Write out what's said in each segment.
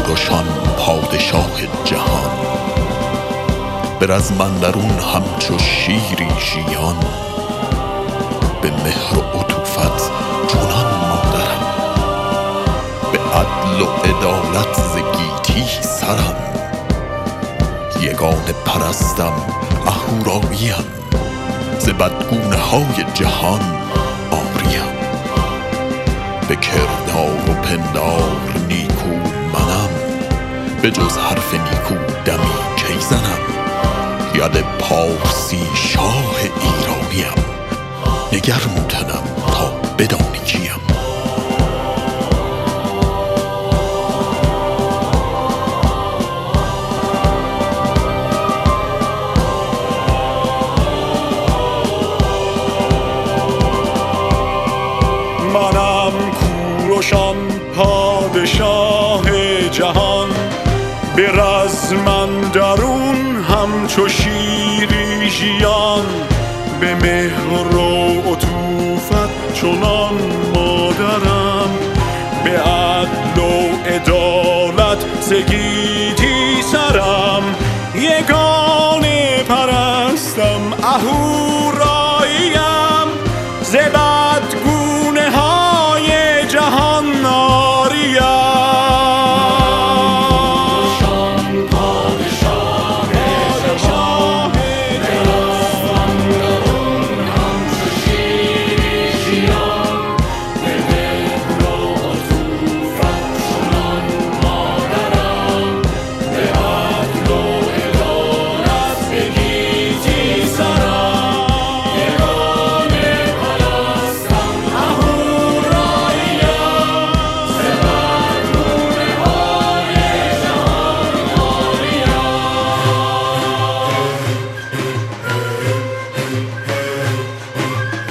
کوروشان پادشاه جهان، به رزم اندرون همچو شیری ژیان. به مهر و عطوفت چنان مادرم، به عدل و عدالت ز گیتی سرم. یگانه پرستم اهوراییم، ز بدگونه های جهان آریم. به کردار و پندار نیکو منم، به جز حرف نیکو دمی کی زنم. ید پارسی شاه ایرانیم، نگر موتنم تا بدانی کیم. منم کوروشان پادشاه جهان، به رزم اندرون همچو شیری ژیان. به مهر و عطوفت چنان مادرم، به عدل و عدالت ز گیتی سرم. یگانه پرستم اهوراییم، ز بدگونه های جهان آریم.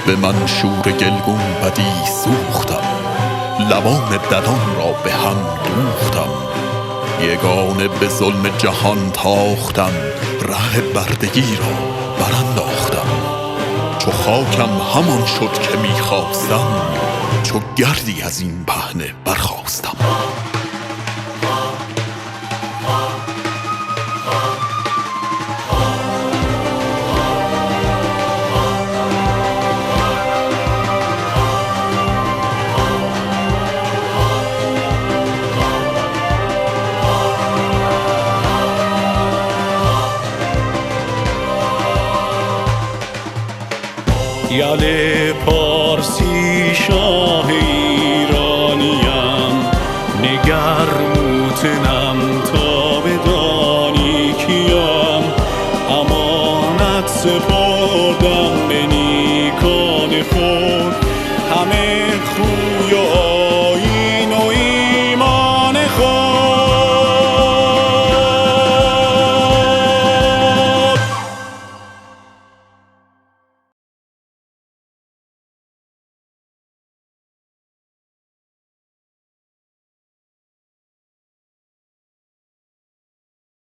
به منشور گلگون بدی سوختم، لبان ددان را به هم دوختم. یگانه به ظلم جهان تاختم، ره بردگی را برانداختم. چو خاکم همان شد که میخواستم، چو گردی از این پهنه برخاستم. یل پارسی شاه ایرانیم، نگر موتنم تا بدانی کیم. امانت سپردم به نیکان خود، همه